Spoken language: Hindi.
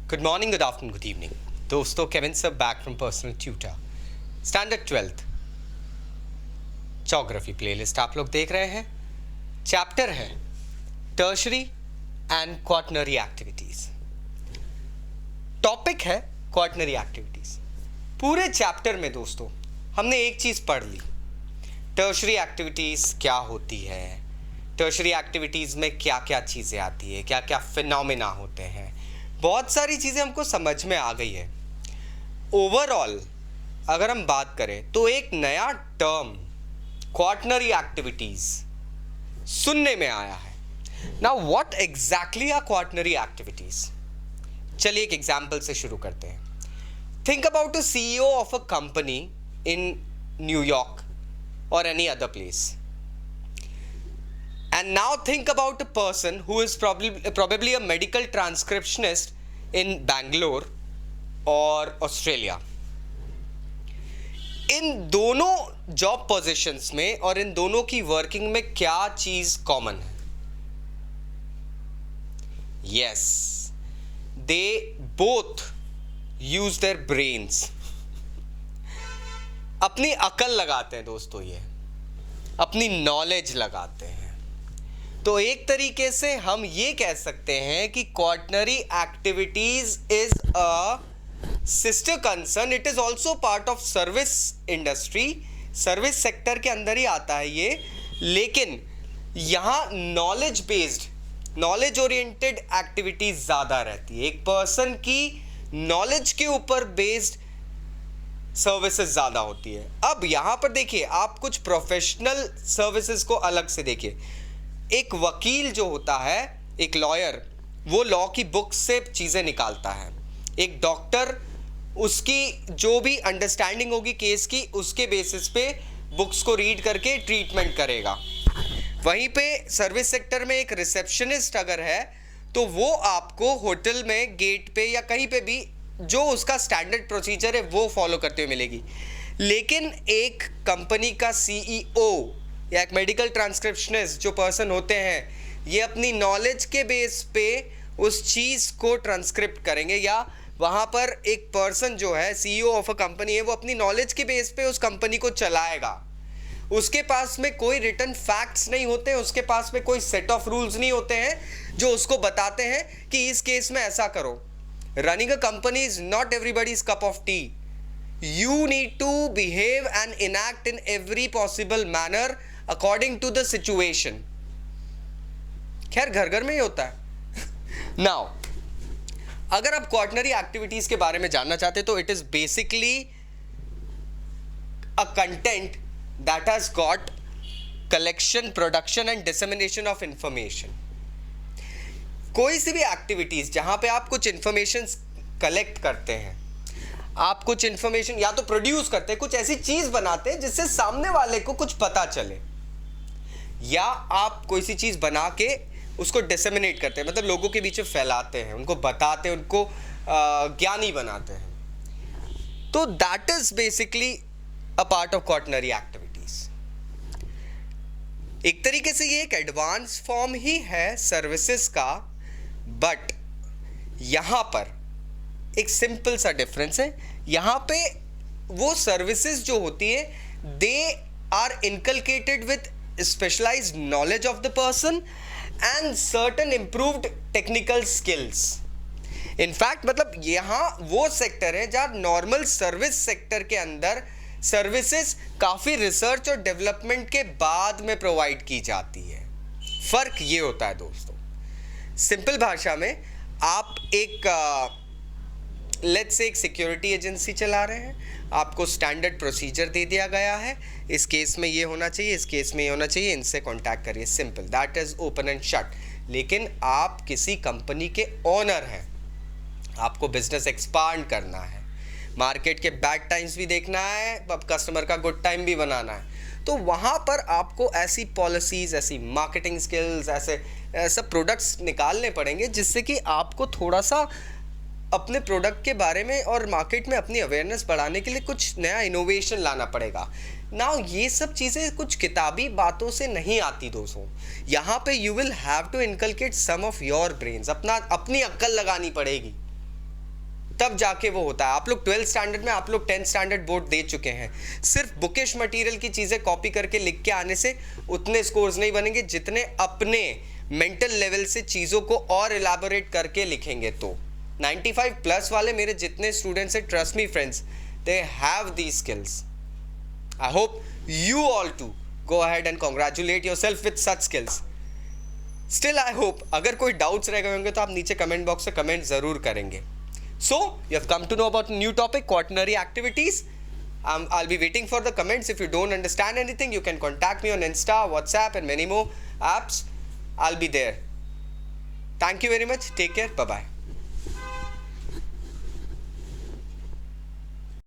Good morning, good afternoon, good evening. दोस्तों Kevin sir back from personal tutor standard 12th geography playlist आप लोग देख रहे हैं. चैप्टर है tertiary and quaternary activities. Topic है क्वाटरनरी एक्टिविटीज. पूरे चैप्टर में दोस्तों हमने एक चीज पढ़ ली, टर्शरी एक्टिविटीज क्या होती है, टर्शरी एक्टिविटीज में क्या क्या चीजें आती है, क्या क्या फिनोमेना होते हैं. बहुत सारी चीज़ें हमको समझ में आ गई है. ओवरऑल अगर हम बात करें तो एक नया टर्म क्वाटरनरी एक्टिविटीज सुनने में आया है. Now what exactly are quaternary activities? चलिए एक एग्जांपल से शुरू करते हैं. Think about a CEO of a company in न्यूयॉर्क York any other place. And now think about a person who is probably a medical transcriptionist in Bangalore or Australia. इन दोनों जॉब पोजीशंस में और इन दोनों की वर्किंग में क्या चीज कॉमन है? Yes, they both use their brains. अपनी अकल लगाते हैं दोस्तों, ये अपनी नॉलेज लगाते हैं. तो एक तरीके से हम ये कह सकते हैं कि quaternary activities is a sister concern. It is also part of service industry. Service sector के अंदर ही आता है ये, लेकिन यहाँ knowledge based, knowledge oriented activities ज़्यादा रहती है. एक पर्सन की नॉलेज के ऊपर बेस्ड सर्विसेज ज़्यादा होती है. अब यहाँ पर देखिए, आप कुछ प्रोफेशनल सर्विसेज को अलग से देखिए. एक वकील जो होता है, एक लॉयर, वो लॉ की बुक से चीज़ें निकालता है. एक डॉक्टर, उसकी जो भी अंडरस्टैंडिंग होगी केस की, उसके बेसिस पे बुक्स को रीड करके ट्रीटमेंट करेगा. वहीं पे सर्विस सेक्टर में एक रिसेप्शनिस्ट अगर है तो वो आपको होटल में गेट पे या कहीं पे भी जो उसका स्टैंडर्ड प्रोसीजर है वो फॉलो करते हुए मिलेगी. लेकिन एक कंपनी का सीईओ या एक मेडिकल ट्रांसक्रिप्शनिस्ट जो पर्सन होते हैं, ये अपनी नॉलेज के बेस पे उस चीज़ को ट्रांसक्रिप्ट करेंगे. या वहाँ पर एक पर्सन जो है सीईओ ऑफ अ कंपनी है, वो अपनी नॉलेज के बेस पे उस कंपनी को चलाएगा. उसके पास में कोई रिटन फैक्ट्स नहीं होते हैं, उसके पास में कोई सेट ऑफ रूल्स नहीं होते हैं जो उसको बताते हैं कि इस केस में ऐसा करो. Running a company is not everybody's cup of T. You need to behave and enact in every possible manner according to the situation. खैर घर घर में ही होता है. Now, अगर आप क्वाटरनरी एक्टिविटीज के बारे में जानना चाहते तो it is basically a content that has got collection, production and dissemination of information. कोई सी भी एक्टिविटीज जहां पे आप कुछ इंफॉर्मेशन कलेक्ट करते हैं, आप कुछ इंफॉर्मेशन या तो प्रोड्यूस करते हैं, कुछ ऐसी चीज बनाते हैं जिससे सामने वाले को कुछ पता चले, या आप कोई सी चीज बना के उसको डिसेमिनेट करते हैं, मतलब लोगों के बीच में फैलाते हैं, उनको बताते हैं, उनको ज्ञानी बनाते हैं. तो that is basically a part of quaternary activities. एक तरीके से ये एक एडवांस फॉर्म ही है सर्विसेज का, बट यहां पर एक सिंपल सा डिफरेंस है. यहाँ पे वो सर्विसेज जो होती है, they are inculcated with specialised knowledge of the person and certain improved technical skills. In fact मतलब यहाँ वो सेक्टर है जहाँ नॉर्मल सर्विस सेक्टर के अंदर सर्विसेज काफ़ी रिसर्च और डेवलपमेंट के बाद में प्रोवाइड की जाती है. फ़र्क ये होता है दोस्तों. सिंपल भाषा में, आप एक लेट्स से एक सिक्योरिटी एजेंसी चला रहे हैं, आपको स्टैंडर्ड प्रोसीजर दे दिया गया है, इस केस में ये होना चाहिए, इस केस में ये होना चाहिए, इनसे कांटेक्ट करिए. Simple, that is open and shut. लेकिन आप किसी कंपनी के ओनर हैं, आपको बिजनेस एक्सपांड करना है, मार्केट के बैड टाइम्स भी देखना है, अब कस्टमर का गुड टाइम भी बनाना है. तो वहाँ पर आपको ऐसी पॉलिसीज़, ऐसी मार्केटिंग स्किल्स, ऐसे प्रोडक्ट्स निकालने पड़ेंगे जिससे कि आपको थोड़ा सा अपने प्रोडक्ट के बारे में और मार्केट में अपनी अवेयरनेस बढ़ाने के लिए कुछ नया इनोवेशन लाना पड़ेगा. नाउ ये सब चीज़ें कुछ किताबी बातों से नहीं आती दोस्तों. यहाँ पे you will have to inculcate some of your brains, अपनी अक्ल लगानी पड़ेगी. तब जाके वो होता है। आप लोग 12th स्टैंडर्ड में, आप लोग 10th स्टैंडर्ड बोर्ड दे चुके हैं। सिर्फ बुकिश मटेरियल की चीज़ें कॉपी करके लिख के आने से उतने स्कोर्स नहीं बनेंगे जितने अपने मेंटल लेवल से चीज़ों को और इलैबोरेट करके लिखेंगे। तो 95 प्लस वाले मेरे जितने स्टूडेंट्स हैं, trust me friends, they have the skills. I hope you all to go ahead and congratulate yourself with such skills. Still I hope अगर कोई डाउट्स रह गए होंगे तो आप नीचे कमेंट बॉक्स में कमेंट जरूर करेंगे। So, you have come to know about a new topic, quaternary activities. I'll be waiting for the comments. If you don't understand anything, you can contact me on Insta, WhatsApp and many more apps. I'll be there. Thank you very much. Take care. Bye-bye.